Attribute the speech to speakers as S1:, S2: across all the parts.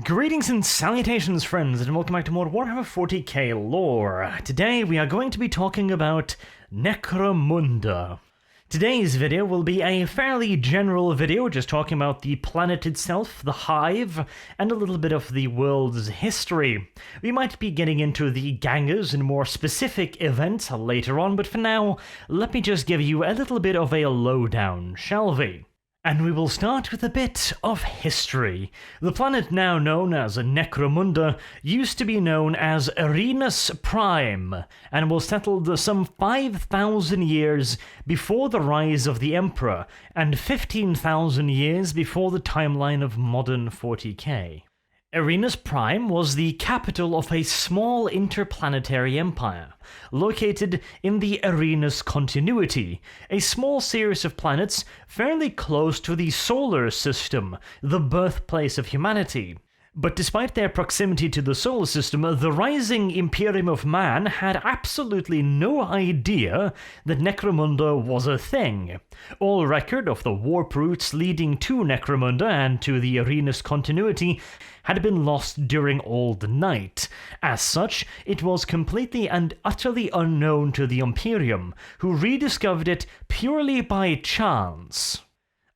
S1: Greetings and salutations, friends, and welcome back to more Warhammer 40k lore. Today we are going to be talking about Necromunda. Today's video will be a fairly general video, just talking about the planet itself, the Hive, and a little bit of the world's history. We might be getting into the gangers and more specific events later on, but for now, let me just give you a little bit of a lowdown, shall we? And we will start with a bit of history. The planet now known as Necromunda used to be known as Arenus Prime, and was settled some 5,000 years before the rise of the Emperor, and 15,000 years before the timeline of modern 40k. Arenus Prime was the capital of a small interplanetary empire, located in the Arenus continuity, a small series of planets fairly close to the solar system, the birthplace of humanity. But despite their proximity to the solar system, the rising Imperium of Man had absolutely no idea that Necromunda was a thing. All record of the warp routes leading to Necromunda and to the Arenus continuity had been lost during Old Night. As such, it was completely and utterly unknown to the Imperium, who rediscovered it purely by chance.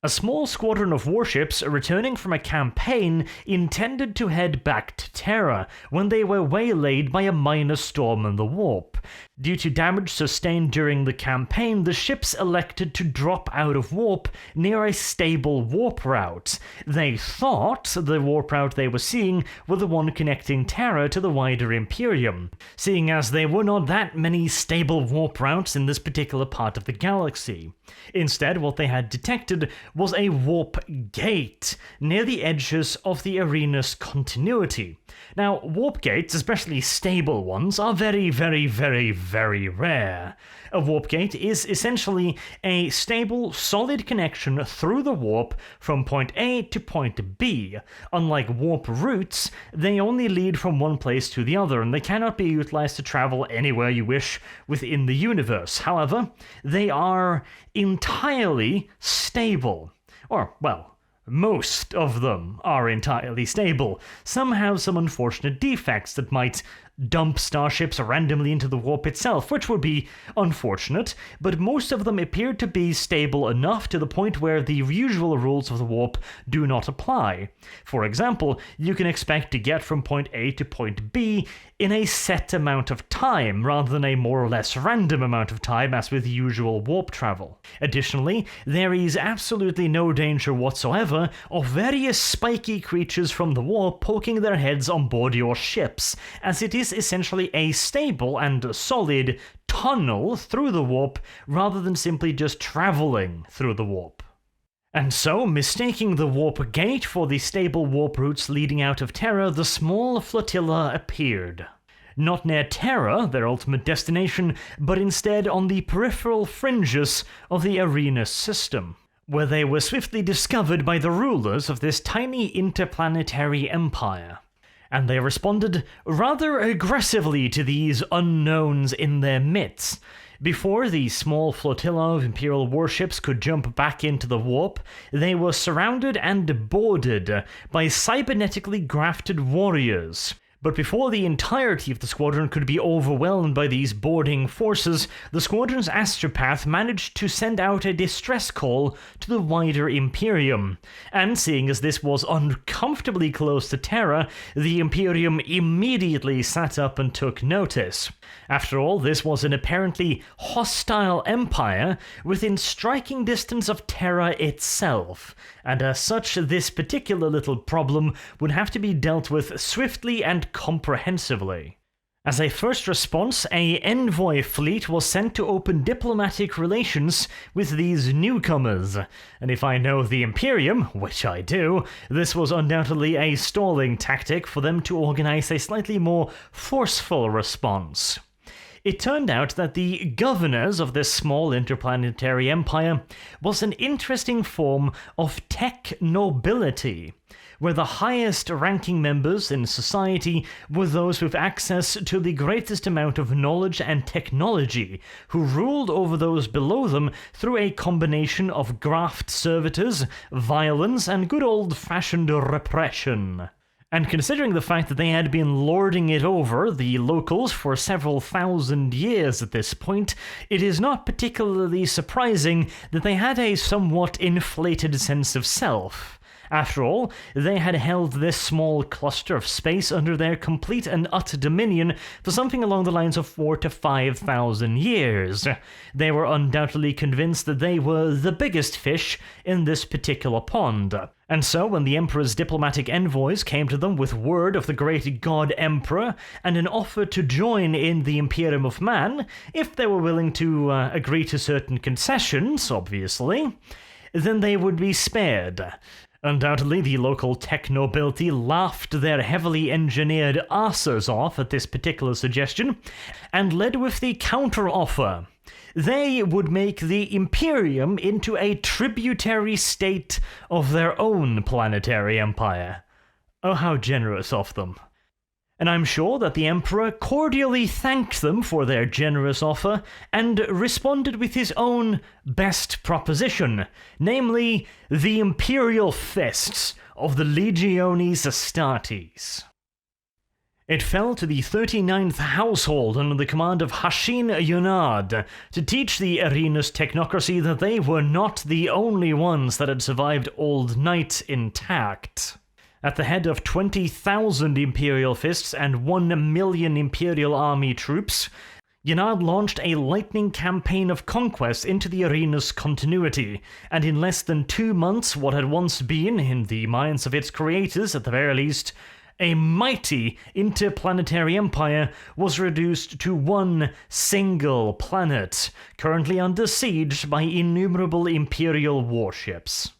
S1: A small squadron of warships returning from a campaign intended to head back to Terra when they were waylaid by a minor storm in the warp. Due to damage sustained during the campaign, the ships elected to drop out of warp near a stable warp route. They thought the warp route they were seeing were the one connecting Terra to the wider Imperium, seeing as there were not that many stable warp routes in this particular part of the galaxy. Instead, what they had detected was a warp gate near the edges of the Arenus continuity. Now, warp gates, especially stable ones, are very rare. A warp gate is essentially a stable, solid connection through the warp from point A to point B. Unlike warp routes, they only lead from one place to the other, and they cannot be utilized to travel anywhere you wish within the universe. However, they are entirely stable. Or, well, most of them are entirely stable. Some have some unfortunate defects that might dump starships randomly into the warp itself, which would be unfortunate, but most of them appear to be stable enough to the point where the usual rules of the warp do not apply. For example, you can expect to get from point A to point B in a set amount of time, rather than a more or less random amount of time as with usual warp travel. Additionally, there is absolutely no danger whatsoever of various spiky creatures from the warp poking their heads on board your ships, as it is essentially a stable and solid tunnel through the warp rather than simply just traveling through the warp. And so, mistaking the warp gate for the stable warp routes leading out of Terra, the small flotilla appeared. Not near Terra, their ultimate destination, but instead on the peripheral fringes of the Arenus system, where they were swiftly discovered by the rulers of this tiny interplanetary empire. And they responded rather aggressively to these unknowns in their midst. Before the small flotilla of Imperial warships could jump back into the warp, they were surrounded and boarded by cybernetically grafted warriors. But before the entirety of the squadron could be overwhelmed by these boarding forces, the squadron's astropath managed to send out a distress call to the wider Imperium. And seeing as this was uncomfortably close to Terra, the Imperium immediately sat up and took notice. After all, this was an apparently hostile empire within striking distance of Terra itself, and as such, this particular little problem would have to be dealt with swiftly and comprehensively. As a first response, an envoy fleet was sent to open diplomatic relations with these newcomers, and if I know the Imperium, which I do, this was undoubtedly a stalling tactic for them to organize a slightly more forceful response. It turned out that the governors of this small interplanetary empire was an interesting form of tech nobility, where the highest ranking members in society were those with access to the greatest amount of knowledge and technology, who ruled over those below them through a combination of graft servitors, violence, and good old-fashioned repression. And considering the fact that they had been lording it over the locals for several thousand years at this point, it is not particularly surprising that they had a somewhat inflated sense of self. After all, they had held this small cluster of space under their complete and utter dominion for something along the lines of 4,000 to 5,000 years. They were undoubtedly convinced that they were the biggest fish in this particular pond. And so, when the Emperor's diplomatic envoys came to them with word of the great God Emperor and an offer to join in the Imperium of Man, if they were willing to agree to certain concessions, obviously, then they would be spared. Undoubtedly, the local tech nobility laughed their heavily engineered arses off at this particular suggestion, and led with the counter-offer. They would make the Imperium into a tributary state of their own planetary empire. Oh, how generous of them. And I'm sure that the Emperor cordially thanked them for their generous offer and responded with his own best proposition, namely the Imperial Fists of the Legiones Astartes. It fell to the 39th household under the command of Hashin Yunad to teach the Arenas technocracy that they were not the only ones that had survived Old Night intact. At the head of 20,000 Imperial Fists and 1 million Imperial Army troops, Yunad launched a lightning campaign of conquest into the arena's continuity, and in less than 2 months what had once been, in the minds of its creators at the very least, a mighty interplanetary empire was reduced to one single planet, currently under siege by innumerable Imperial warships.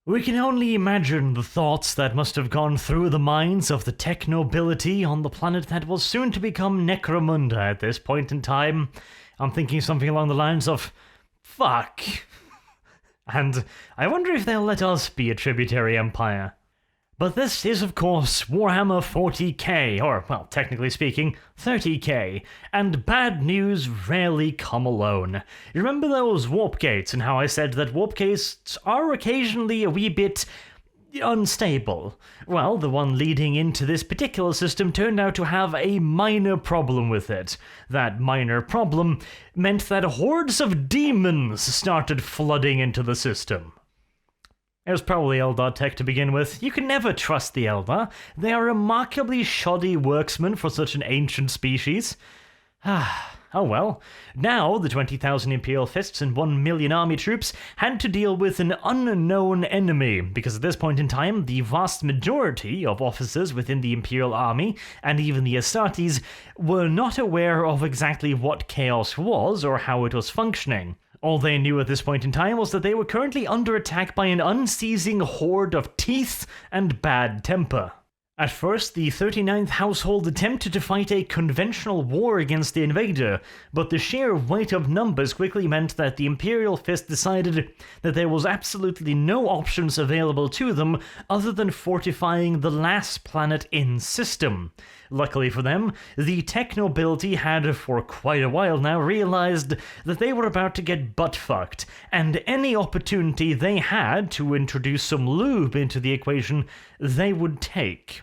S1: We can only imagine the thoughts that must have gone through the minds of the tech nobility on the planet that was soon to become Necromunda at this point in time. I'm thinking something along the lines of, fuck. And I wonder if they'll let us be a tributary empire. But this is, of course, Warhammer 40k, or, well, technically speaking, 30k, and bad news rarely come alone. You remember those warp gates and how I said that warp gates are occasionally a wee bit unstable? Well, the one leading into this particular system turned out to have a minor problem with it. That minor problem meant that hordes of demons started flooding into the system. It was probably Eldar tech to begin with. You can never trust the Eldar. They are remarkably shoddy worksmen for such an ancient species. Oh well. Now, the 20,000 Imperial Fists and 1 million army troops had to deal with an unknown enemy, because at this point in time, the vast majority of officers within the Imperial Army, and even the Astartes, were not aware of exactly what Chaos was or how it was functioning. All they knew at this point in time was that they were currently under attack by an unceasing horde of teeth and bad temper. At first, the 39th household attempted to fight a conventional war against the invader, but the sheer weight of numbers quickly meant that the Imperial Fist decided that there was absolutely no options available to them other than fortifying the last planet in system. Luckily for them, the tech nobility had for quite a while now realized that they were about to get butt-fucked, and any opportunity they had to introduce some lube into the equation, they would take.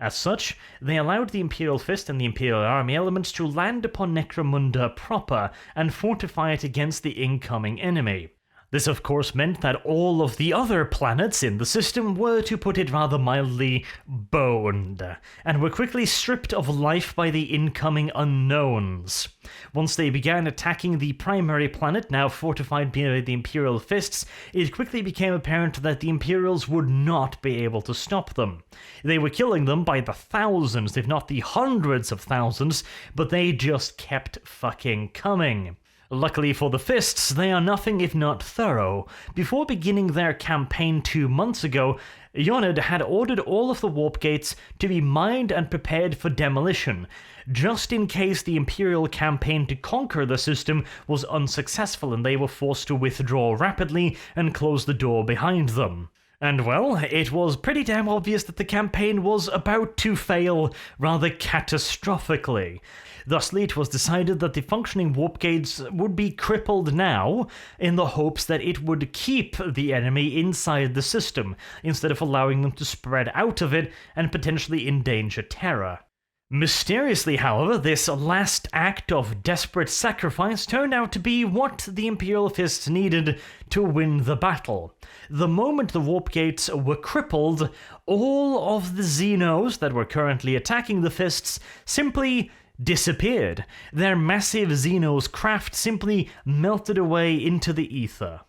S1: As such, they allowed the Imperial Fist and the Imperial Army elements to land upon Necromunda proper and fortify it against the incoming enemy. This of course meant that all of the other planets in the system were, to put it rather mildly, boned, and were quickly stripped of life by the incoming unknowns. Once they began attacking the primary planet, now fortified by the Imperial Fists, it quickly became apparent that the Imperials would not be able to stop them. They were killing them by the thousands, if not the hundreds of thousands, but they just kept fucking coming. Luckily for the Fists, they are nothing if not thorough. Before beginning their campaign 2 months ago, Yonad had ordered all of the warp gates to be mined and prepared for demolition, just in case the Imperial campaign to conquer the system was unsuccessful and they were forced to withdraw rapidly and close the door behind them. And well, it was pretty damn obvious that the campaign was about to fail rather catastrophically. Thusly, it was decided that the functioning warp gates would be crippled now, in the hopes that it would keep the enemy inside the system, instead of allowing them to spread out of it and potentially endanger Terra. Mysteriously, however, this last act of desperate sacrifice turned out to be what the Imperial Fists needed to win the battle. The moment the warp gates were crippled, all of the Xenos that were currently attacking the Fists simply disappeared. Their massive Xenos craft simply melted away into the ether.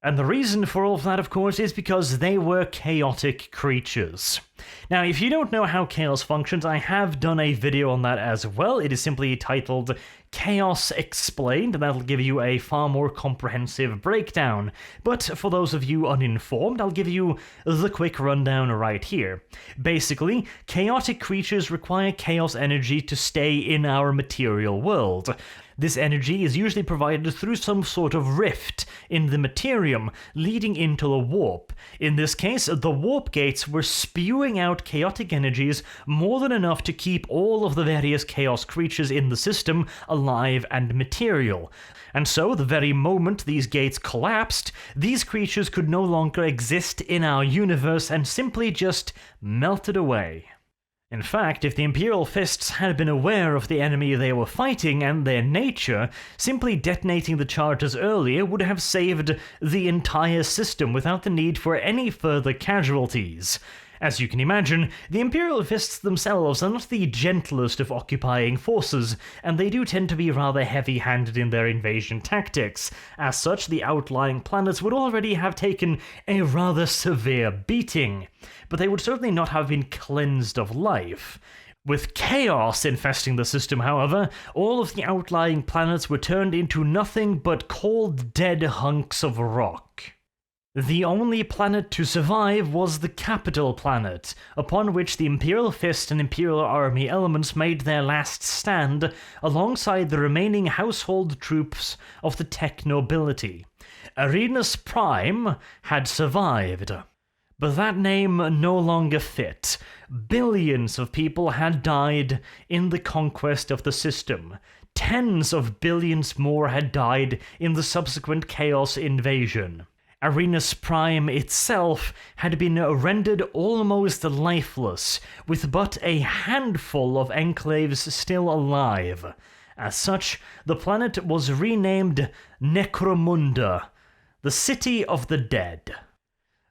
S1: And the reason for all of that, of course, is because they were chaotic creatures. Now, if you don't know how chaos functions, I have done a video on that as well. It is simply titled Chaos Explained, and that'll give you a far more comprehensive breakdown. But for those of you uninformed, I'll give you the quick rundown right here. Basically, chaotic creatures require chaos energy to stay in our material world. This energy is usually provided through some sort of rift in the materium, leading into a warp. In this case, the warp gates were spewing out chaotic energies more than enough to keep all of the various chaos creatures in the system alive and material. And so, the very moment these gates collapsed, these creatures could no longer exist in our universe and simply just melted away. In fact, if the Imperial Fists had been aware of the enemy they were fighting and their nature, simply detonating the charges earlier would have saved the entire system without the need for any further casualties. As you can imagine, the Imperial Fists themselves are not the gentlest of occupying forces, and they do tend to be rather heavy-handed in their invasion tactics. As such, the outlying planets would already have taken a rather severe beating, but they would certainly not have been cleansed of life. With chaos infesting the system, however, all of the outlying planets were turned into nothing but cold, dead hunks of rock. The only planet to survive was the capital planet, upon which the Imperial Fist and Imperial Army elements made their last stand alongside the remaining household troops of the tech nobility. Arenas Prime had survived, but that name no longer fit. Billions of people had died in the conquest of the system. Tens of billions more had died in the subsequent Chaos invasion. Arenas Prime itself had been rendered almost lifeless, with but a handful of enclaves still alive. As such, the planet was renamed Necromunda, the City of the Dead.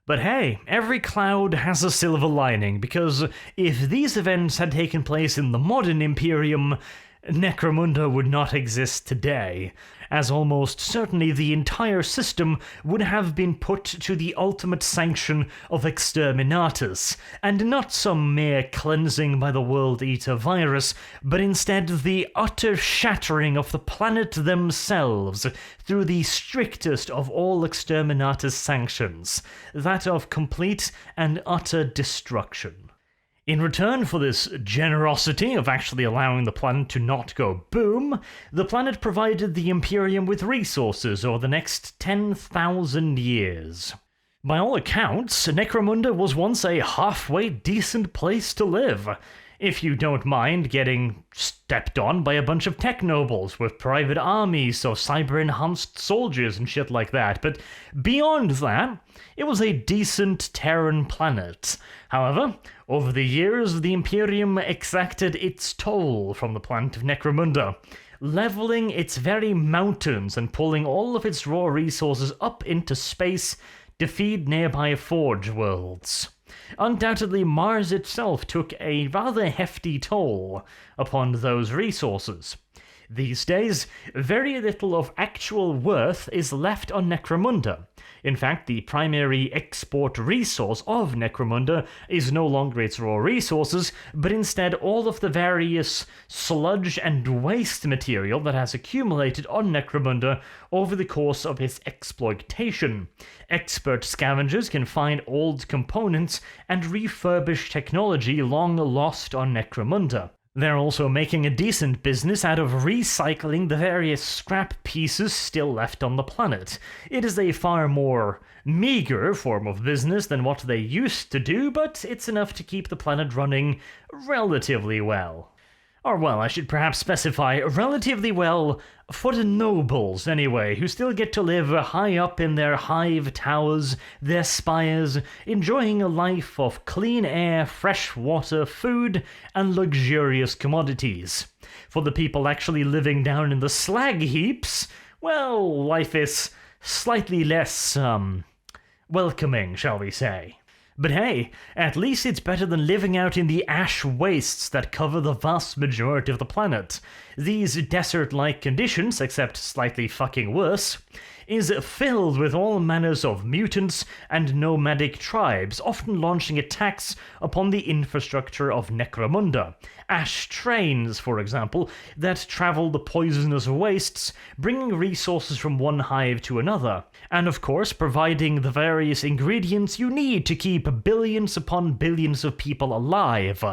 S1: But hey, every cloud has a silver lining, because if these events had taken place in the modern Imperium, Necromunda would not exist today, as almost certainly the entire system would have been put to the ultimate sanction of exterminatus, and not some mere cleansing by the World Eater virus, but instead the utter shattering of the planet themselves through the strictest of all exterminatus sanctions, that of complete and utter destruction. In return for this generosity of actually allowing the planet to not go boom, the planet provided the Imperium with resources over the next 10,000 years. By all accounts, Necromunda was once a halfway decent place to live, if you don't mind getting stepped on by a bunch of tech nobles with private armies or cyber-enhanced soldiers and shit like that, but beyond that, it was a decent Terran planet. However, over the years, the Imperium exacted its toll from the planet of Necromunda, leveling its very mountains and pulling all of its raw resources up into space to feed nearby Forge worlds. Undoubtedly, Mars itself took a rather hefty toll upon those resources. These days, very little of actual worth is left on Necromunda. In fact, the primary export resource of Necromunda is no longer its raw resources, but instead all of the various sludge and waste material that has accumulated on Necromunda over the course of its exploitation. Expert scavengers can find old components and refurbish technology long lost on Necromunda. They're also making a decent business out of recycling the various scrap pieces still left on the planet. It is a far more meager form of business than what they used to do, but it's enough to keep the planet running relatively well. Or, well, I should perhaps specify, relatively well for the nobles, anyway, who still get to live high up in their hive towers, their spires, enjoying a life of clean air, fresh water, food, and luxurious commodities. For the people actually living down in the slag heaps, well, life is slightly less, welcoming, shall we say. But hey, at least it's better than living out in the ash wastes that cover the vast majority of the planet. These desert-like conditions, except slightly fucking worse, is filled with all manners of mutants and nomadic tribes, often launching attacks upon the infrastructure of Necromunda. Ash trains, for example, that travel the poisonous wastes, bringing resources from one hive to another, and of course providing the various ingredients you need to keep billions upon billions of people alive,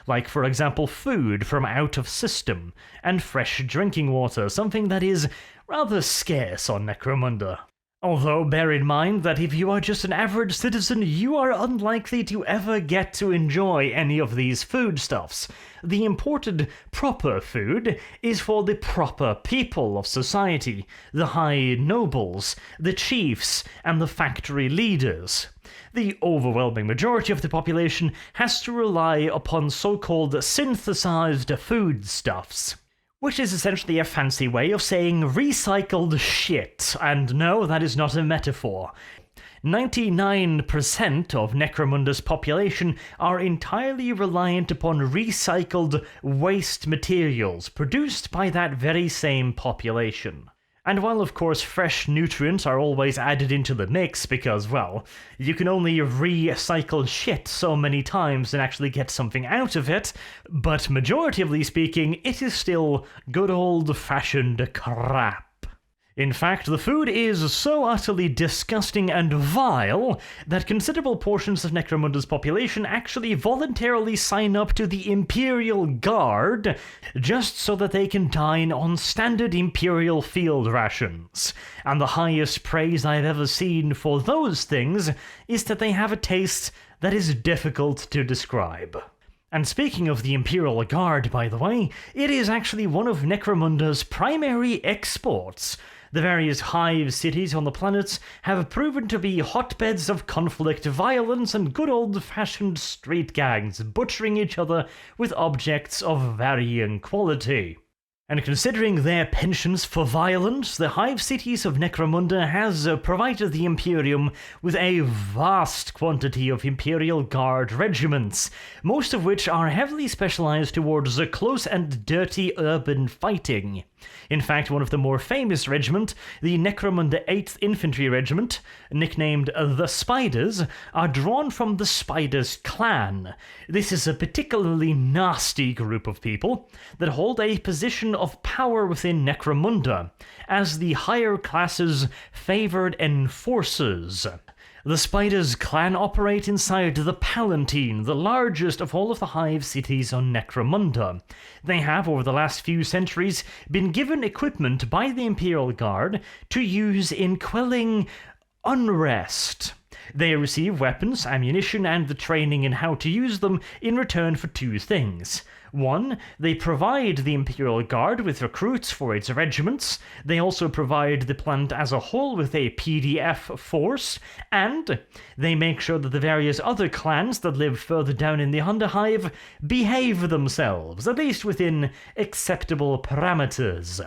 S1: like for example food from out of system, and fresh drinking water, something that is rather scarce on Necromunda. Although bear in mind that if you are just an average citizen, you are unlikely to ever get to enjoy any of these foodstuffs. The imported proper food is for the proper people of society, the high nobles, the chiefs, and the factory leaders. The overwhelming majority of the population has to rely upon so-called synthesized foodstuffs, which is essentially a fancy way of saying recycled shit, and no, that is not a metaphor. 99% of Necromunda's population are entirely reliant upon recycled waste materials produced by that very same population. And while of course fresh nutrients are always added into the mix because, well, you can only recycle shit so many times and actually get something out of it, but majoritively speaking, it is still good old-fashioned crap. In fact, the food is so utterly disgusting and vile that considerable portions of Necromunda's population actually voluntarily sign up to the Imperial Guard just so that they can dine on standard Imperial field rations. And the highest praise I've ever seen for those things is that they have a taste that is difficult to describe. And speaking of the Imperial Guard, by the way, it is actually one of Necromunda's primary exports. The various hive cities on the planet have proven to be hotbeds of conflict, violence, and good old-fashioned street gangs butchering each other with objects of varying quality. And considering their penchants for violence, the hive cities of Necromunda has provided the Imperium with a vast quantity of Imperial Guard regiments, most of which are heavily specialized towards close and dirty urban fighting. In fact, one of the more famous regiment, the Necromunda 8th Infantry Regiment, nicknamed the Spiders, are drawn from the Spiders clan. This is a particularly nasty group of people that hold a position of power within Necromunda, as the higher classes' favored enforcers. The Spiders clan operate inside the Palatine, the largest of all of the hive cities on Necromunda. They have, over the last few centuries, been given equipment by the Imperial Guard to use in quelling unrest. They receive weapons, ammunition, and the training in how to use them in return for two things. One, they provide the Imperial Guard with recruits for its regiments. They also provide the planet as a whole with a PDF force, and they make sure that the various other clans that live further down in the Underhive behave themselves, at least within acceptable parameters.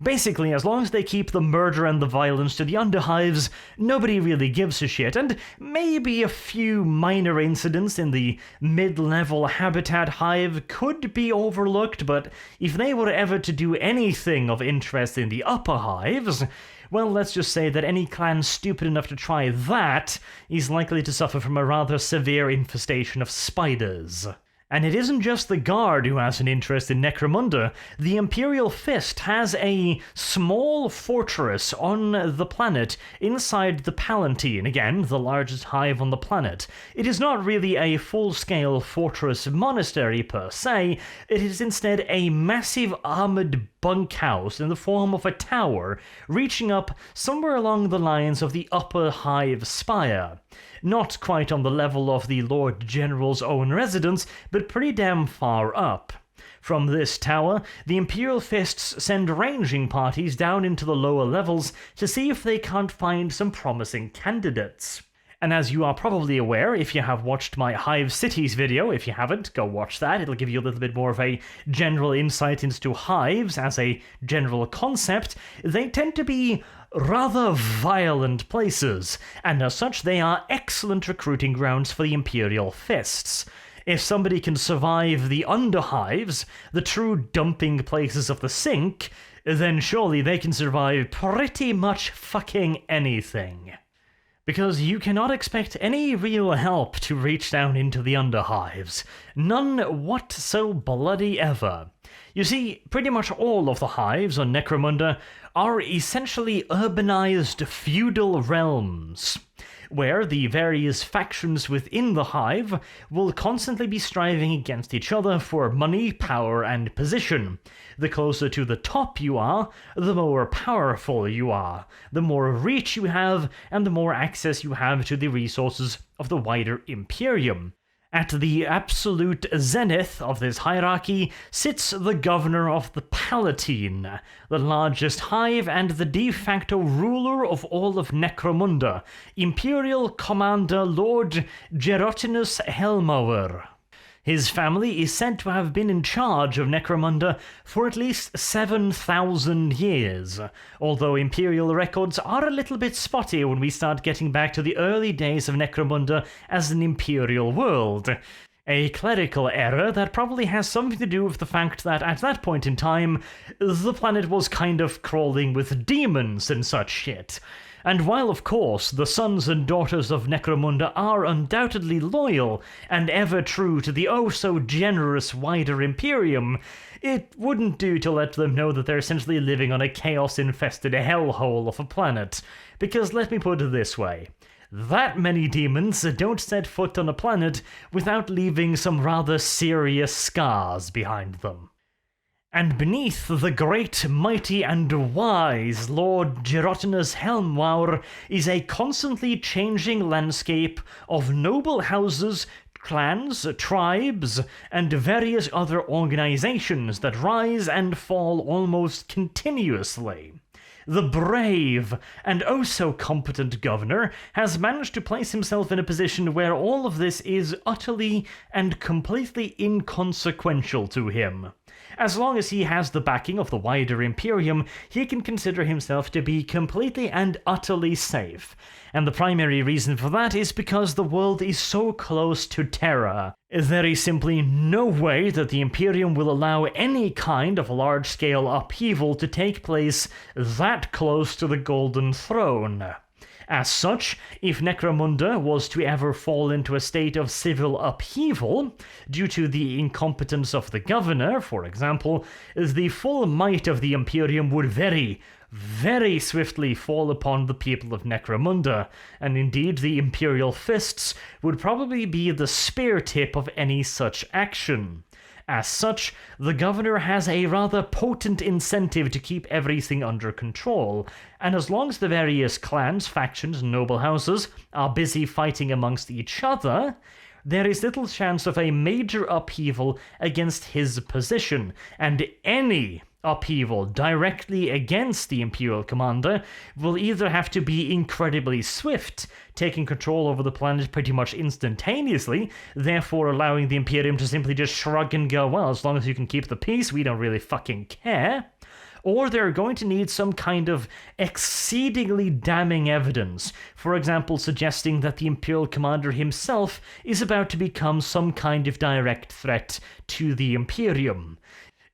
S1: Basically, as long as they keep the murder and the violence to the Underhives, nobody really gives a shit, and maybe a few minor incidents in the mid-level Habitat Hive could be overlooked, but if they were ever to do anything of interest in the upper hives, well, let's just say that any clan stupid enough to try that is likely to suffer from a rather severe infestation of spiders. And it isn't just the Guard who has an interest in Necromunda. The Imperial Fist has a small fortress on the planet inside the Palatine, again, the largest hive on the planet. It is not really a full-scale fortress monastery per se, it is instead a massive armored bunkhouse in the form of a tower, reaching up somewhere along the lines of the upper hive spire. Not quite on the level of the Lord General's own residence, but pretty damn far up. From this tower, the Imperial Fists send ranging parties down into the lower levels to see if they can't find some promising candidates. And as you are probably aware, if you have watched my Hive Cities video, if you haven't, go watch that. It'll give you a little bit more of a general insight into hives as a general concept. They tend to be rather violent places, and as such they are excellent recruiting grounds for the Imperial Fists. If somebody can survive the Underhives, the true dumping places of the sink, then surely they can survive pretty much fucking anything. Because you cannot expect any real help to reach down into the Underhives. None what so bloody ever. You see, pretty much all of the hives on Necromunda are essentially urbanized feudal realms, where the various factions within the hive will constantly be striving against each other for money, power, and position. The closer to the top you are, the more powerful you are, the more reach you have, and the more access you have to the resources of the wider Imperium. At the absolute zenith of this hierarchy sits the governor of the Palatine, the largest hive and the de facto ruler of all of Necromunda, Imperial Commander Lord Gerotinus Helmauer. His family is said to have been in charge of Necromunda for at least 7,000 years, although Imperial records are a little bit spotty when we start getting back to the early days of Necromunda as an Imperial world. A clerical error that probably has something to do with the fact that at that point in time, the planet was kind of crawling with demons and such shit. And while, of course, the sons and daughters of Necromunda are undoubtedly loyal and ever true to the oh-so-generous wider Imperium, it wouldn't do to let them know that they're essentially living on a chaos-infested hellhole of a planet. Because let me put it this way. That many demons don't set foot on a planet without leaving some rather serious scars behind them. And beneath the great, mighty, and wise Lord Gerotinus Helmauer is a constantly changing landscape of noble houses, clans, tribes, and various other organizations that rise and fall almost continuously. The brave and oh-so-competent governor has managed to place himself in a position where all of this is utterly and completely inconsequential to him. As long as he has the backing of the wider Imperium, he can consider himself to be completely and utterly safe. And the primary reason for that is because the world is so close to terror. There is simply no way that the Imperium will allow any kind of large-scale upheaval to take place that close to the Golden Throne. As such, if Necromunda was to ever fall into a state of civil upheaval, due to the incompetence of the governor, for example, the full might of the Imperium would very swiftly fall upon the people of Necromunda, and indeed the Imperial Fists would probably be the spear tip of any such action. As such, the governor has a rather potent incentive to keep everything under control, and as long as the various clans, factions, and noble houses are busy fighting amongst each other, there is little chance of a major upheaval against his position, and any upheaval directly against the Imperial Commander will either have to be incredibly swift, taking control over the planet pretty much instantaneously, therefore allowing the Imperium to simply just shrug and go, well, as long as you can keep the peace, we don't really fucking care. Or they're going to need some kind of exceedingly damning evidence, for example suggesting that the Imperial Commander himself is about to become some kind of direct threat to the Imperium.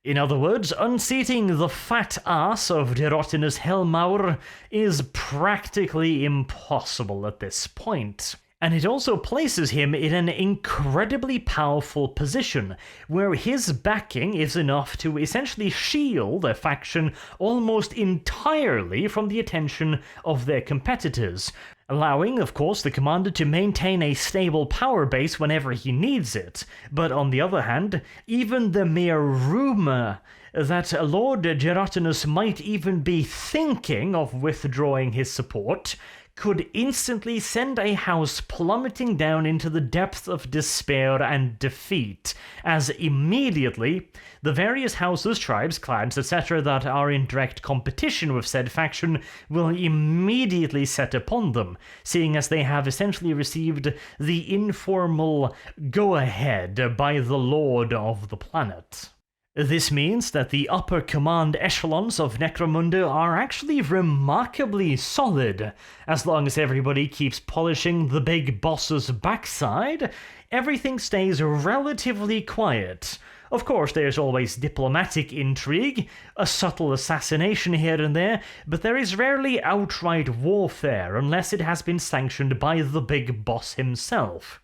S1: In other words, unseating the fat ass of Gerotinus Helmauer is practically impossible at this point. And it also places him in an incredibly powerful position, where his backing is enough to essentially shield a faction almost entirely from the attention of their competitors, allowing, of course, the commander to maintain a stable power base whenever he needs it. But on the other hand, even the mere rumor that Lord Geratinus might even be thinking of withdrawing his support could instantly send a house plummeting down into the depths of despair and defeat, as immediately the various houses, tribes, clans, etc. that are in direct competition with said faction will immediately set upon them, seeing as they have essentially received the informal go-ahead by the Lord of the planet. This means that the upper command echelons of Necromunda are actually remarkably solid. As long as everybody keeps polishing the big boss's backside, everything stays relatively quiet. Of course, there's always diplomatic intrigue, a subtle assassination here and there, but there is rarely outright warfare unless it has been sanctioned by the big boss himself.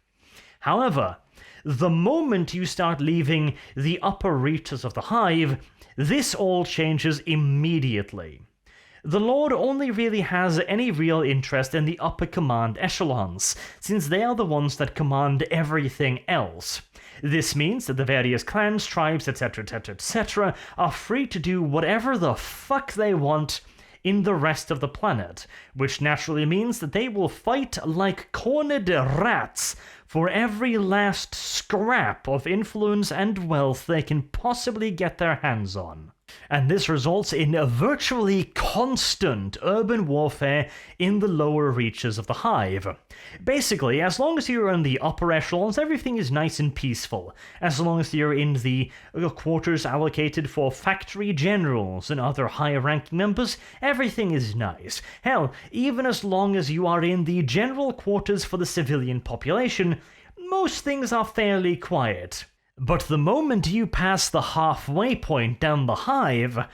S1: However, the moment you start leaving the upper reaches of the Hive, this all changes immediately. The Lord only really has any real interest in the upper command echelons, since they are the ones that command everything else. This means that the various clans, tribes, etc., etc., are free to do whatever the fuck they want in the rest of the planet, which naturally means that they will fight like cornered rats for every last scrap of influence and wealth they can possibly get their hands on. And this results in a virtually constant urban warfare in the lower reaches of the Hive. Basically, as long as you're in the upper echelons, everything is nice and peaceful. As long as you're in the quarters allocated for factory generals and other higher-ranking members, everything is nice. Hell, even as long as you are in the general quarters for the civilian population, most things are fairly quiet. But the moment you pass the halfway point down the Hive,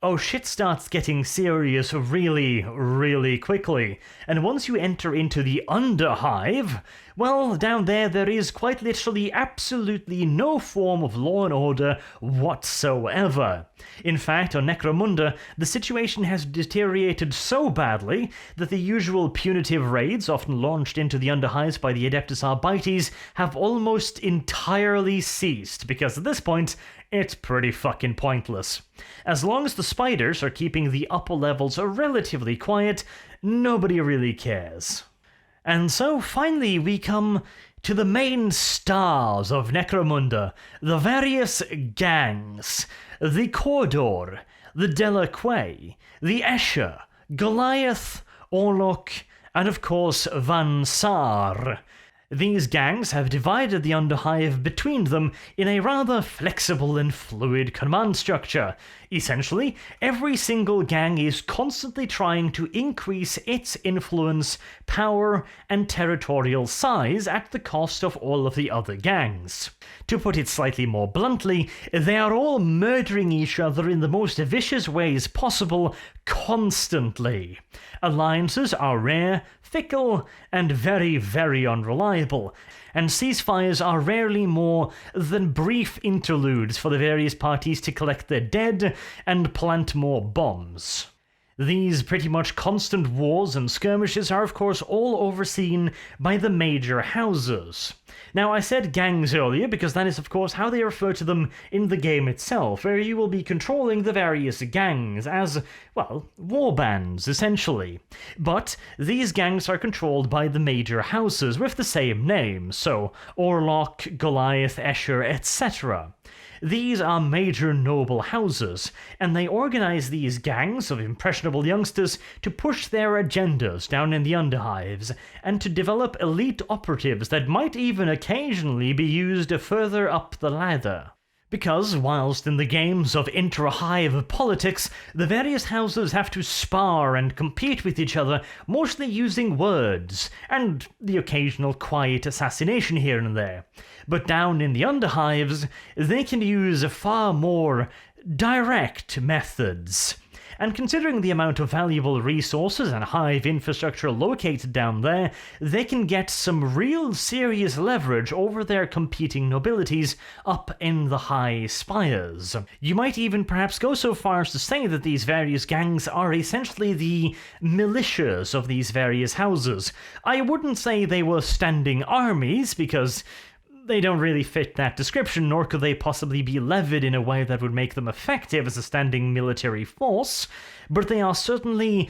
S1: oh, shit starts getting serious really, really quickly. And once you enter into the Underhive, well, down there is quite literally absolutely no form of law and order whatsoever. In fact, on Necromunda, the situation has deteriorated so badly that the usual punitive raids often launched into the Underhives by the Adeptus Arbites have almost entirely ceased, because at this point, it's pretty fucking pointless. As long as the spiders are keeping the upper levels relatively quiet, nobody really cares. And so finally we come to the main stars of Necromunda, the various gangs, the Cawdor, the Delacquay, the Escher, Goliath, Orlok, and of course Van Saar. These gangs have divided the Underhive between them in a rather flexible and fluid command structure. Essentially, every single gang is constantly trying to increase its influence, power, and territorial size at the cost of all of the other gangs. To put it slightly more bluntly, they are all murdering each other in the most vicious ways possible, constantly. Alliances are rare, fickle, and very, very unreliable, and ceasefires are rarely more than brief interludes for the various parties to collect their dead and plant more bombs. These pretty much constant wars and skirmishes are of course all overseen by the major houses. Now, I said gangs earlier because that is of course how they refer to them in the game itself, where you will be controlling the various gangs as, well, warbands, essentially. But these gangs are controlled by the major houses with the same name, so Orlok, Goliath, Escher, etc. These are major noble houses, and they organize these gangs of impressionable youngsters to push their agendas down in the Underhives, and to develop elite operatives that might even occasionally be used further up the ladder. Because, whilst in the games of intra-hive politics, the various houses have to spar and compete with each other, mostly using words, and the occasional quiet assassination here and there. But down in the Underhives, they can use far more direct methods. And considering the amount of valuable resources and Hive infrastructure located down there, they can get some real serious leverage over their competing nobilities up in the high spires. You might even perhaps go so far as to say that these various gangs are essentially the militias of these various houses. I wouldn't say they were standing armies, because they don't really fit that description, nor could they possibly be levied in a way that would make them effective as a standing military force, but they are certainly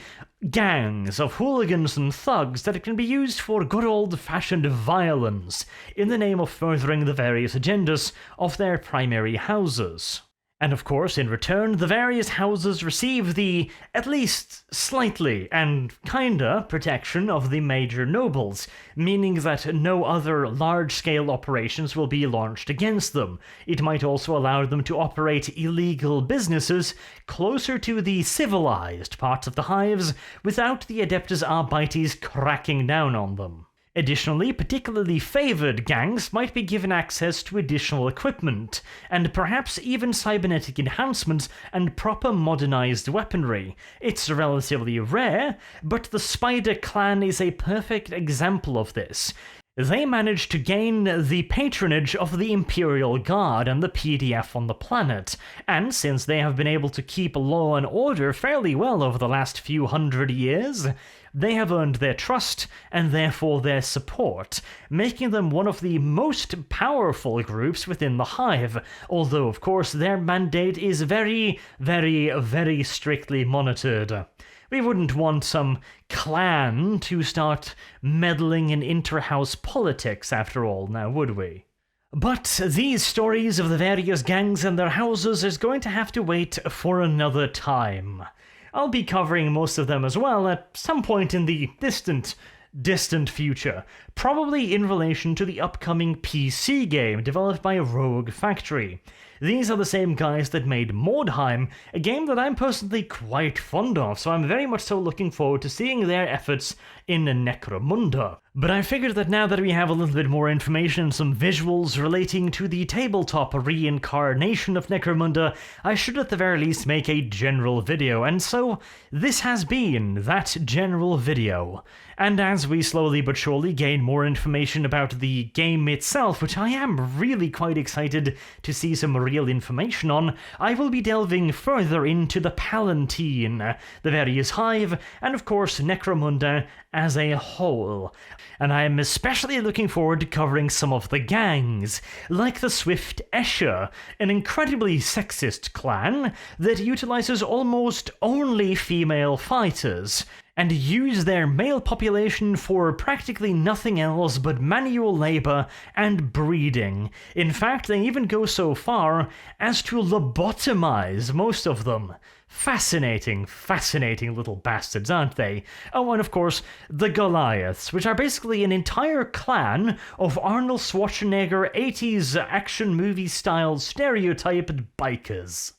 S1: gangs of hooligans and thugs that can be used for good old-fashioned violence in the name of furthering the various agendas of their primary houses. And of course, in return, the various houses receive the, at least slightly and kinda, protection of the major nobles, meaning that no other large-scale operations will be launched against them. It might also allow them to operate illegal businesses closer to the civilized parts of the hives without the Adeptus Arbites cracking down on them. Additionally, particularly favoured gangs might be given access to additional equipment, and perhaps even cybernetic enhancements and proper modernised weaponry. It's relatively rare, but the Spider clan is a perfect example of this. They managed to gain the patronage of the Imperial Guard and the PDF on the planet, and since they have been able to keep law and order fairly well over the last few hundred years, they have earned their trust and therefore their support, making them one of the most powerful groups within the Hive, although of course their mandate is very, very, very strictly monitored. We wouldn't want some clan to start meddling in inter-house politics after all, now would we? But these stories of the various gangs and their houses is going to have to wait for another time. I'll be covering most of them as well at some point in the distant future, probably in relation to the upcoming PC game developed by Rogue Factory. These are the same guys that made Mordheim, a game that I'm personally quite fond of, so I'm very much so looking forward to seeing their efforts in Necromunda. But I figured that now that we have a little bit more information and some visuals relating to the tabletop reincarnation of Necromunda, I should at the very least make a general video, and so this has been that general video. And as we slowly but surely gain more information about the game itself, which I am really quite excited to see some real information on, I will be delving further into the Palatine, the various Hive, and of course Necromunda as a whole. And I am especially looking forward to covering some of the gangs, like the Swift Escher, an incredibly sexist clan that utilizes almost only female fighters, and use their male population for practically nothing else but manual labor and breeding. In fact, they even go so far as to lobotomize most of them. Fascinating, fascinating little bastards, aren't they? Oh, and of course, the Goliaths, which are basically an entire clan of Arnold Schwarzenegger 80s action movie-style stereotyped bikers.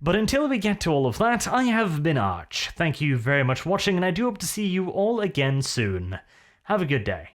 S1: But until we get to all of that, I have been Arch. Thank you very much for watching, and I do hope to see you all again soon. Have a good day.